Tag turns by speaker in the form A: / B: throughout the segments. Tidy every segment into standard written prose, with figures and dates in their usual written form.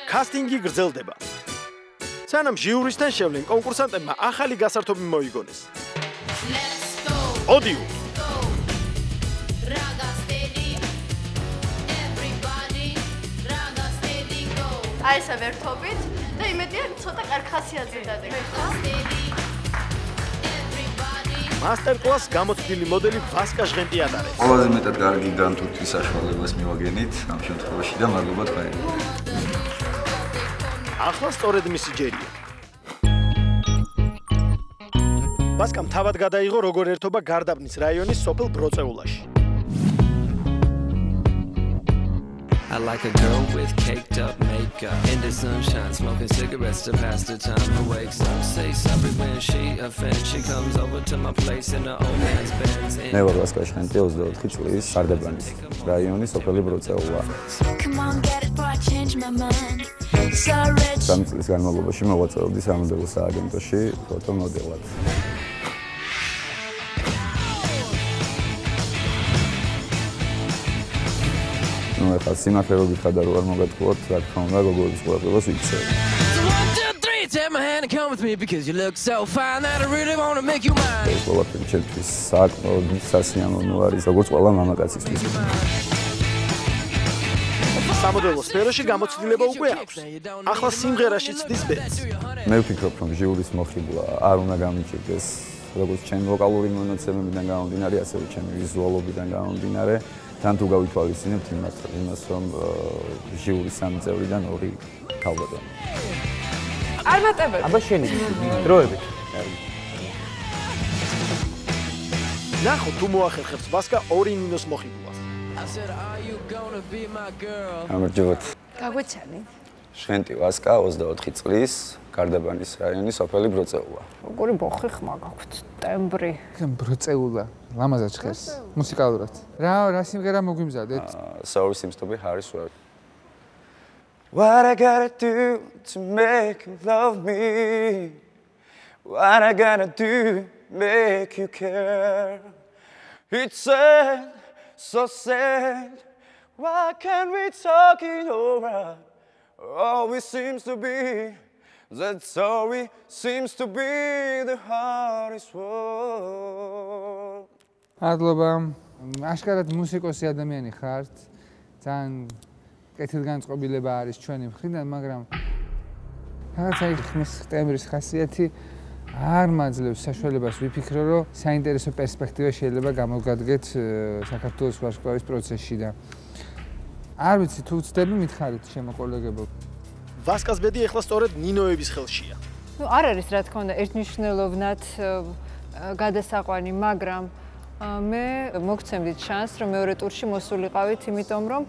A: კასტინგი გრძელდება. სანამ ჟიურისთან შევლენ კონკურსანტებმა ახალი გასართობი მოიგონეს. ოდიო
B: აი ესა ვერთობით და იმედია ცოტა კარგ ხასიათზე დადეგა.
A: მასტერკლას გამოცდილი მოდელი ვასკა ჟღენტი ატარებს.
C: ყველაზე მეტად კარგი განთურთვის საშუალებას მივაგენით ამ შემთხვევაში და მადლობა თქვენ.
A: ახლა სწორედ მისი ჯერია. ვასკამ თავად გადაიღო როგორ ერთობა გარდაბნის რაიონის სოფელ ბროწეულაში.
D: I like a girl with caked up makeup in the sunshine, smoking cigarettes to pass the time away. Some say sorry when she offends. She comes over to my place in the old man's Benz.
C: მე ვარ ვასკა ჟღენტი 24 წლის გარდაბნის რაიონის სოფელი ბროწეულა.
E: Come on, get it, boy, change my mind. Sorry.
C: სამ წლის განმავლობაში მოღვაწეობდი სამოდელო სააგენტოში ფოტომოდელად. ну ეხლა სიმართლეობით ხარ და რო არ მოგეთხოვოთ რა თქმა უნდა გოგოების ყურადღებას ვიქცევ.
D: Take my hand and come with me because you look so fine that I really want to make you mine.
C: ეს ყველაფერი ჩემთვის საკმაოდ სასიამოვნო არის როგორც ყველა მამაკაცისთვის.
A: სამოდელო სფეროში გამოცდილება უკვე აქვს. ახლა სიმღერაში ცდის ბედს.
C: მე ვფიქრობ რომ ჟიურის მოხიბლა არ უნდა გამიჭირდეს როგორც ჩემი ვოკალური მონაცემებიდან გამომდინარე ასევე ჩემი ვიზუალობიდან გამომდინარე. თან თუ გავითვალისწინებთ იმას რომ ჟიურის სამი წევრიდან ორი თავდადან.
B: წარმატებები.
F: აბა შენი დროებით.
A: ნახო თუ მოახერხებს ვასკა ორი ნინოს მოხიბლას.
C: გამარჯობათ.
B: გაგვეცანი.
C: ჟღენტი ვასკა 24 წლის გარდაბანის რაიონის სოფელი ბროწეულა.
B: როგორი ბოხი ხმა გაქვთ ტემბრი.
F: ბროწეულა ლამაზად ჟღერს მუსიკალურად. რა სიმღერა მოგვიმზადეთ?
C: Sorry seems to be Harris word. What I gotta do to make you love me? What I gotta do make you care? It's sad, so sad. Why can't we talk it over? Always seems to be that sorry seems to be the hardest word.
F: მადლობა. აშკარად მუსიკოსი ადამიანი ხართ. ძალიან კეთილგანწყობილება არის ჩვენი მხრიდან, მაგრამ რაღაცა ხმის ტემბრის ხასიათი არ მაძლევს საშუალებას ვიფიქრო, რომ საინტერესო პერსპექტივა შეიძლება გამოგადგეთ საქართველოს ვარსკვლავის პროცესში და არ ვიცი თუ ვცდები მითხარით შემოკოლეგებო.
A: ვასკას ბედი ახლა სწორედ ნინოების ხელშია.
B: ნუ არ არის რა თქმა უნდა ერთნიშნულოვნად გადასაყვანი, მაგრამ მე მოგცემდით შანსს რომ მეორე ტურში მოსულიყავით, იმიტომ რომ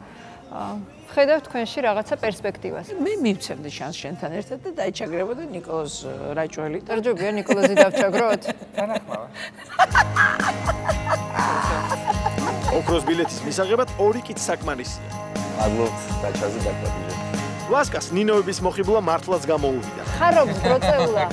B: ხედავ თქვენში რაღაცა პერსპექტივას.
G: მე მივცემდი შანსს შენთან ერთად და დაიჩაგრებოდა ნიკოლოზ რაჭველი.
B: დარჯობია ნიკოლოზი დავჩაგროთ.
F: თანახმავა.
A: ოქროს ბილეთის მისაღებად ორი კით საკმარისია.
C: მადლობთ დაჩაზე დაგვადგინეთ.
A: ვასკას ნინოების მოხიბლა მართლაც გამოუვიდა.
B: ხარობს ბროწეულა.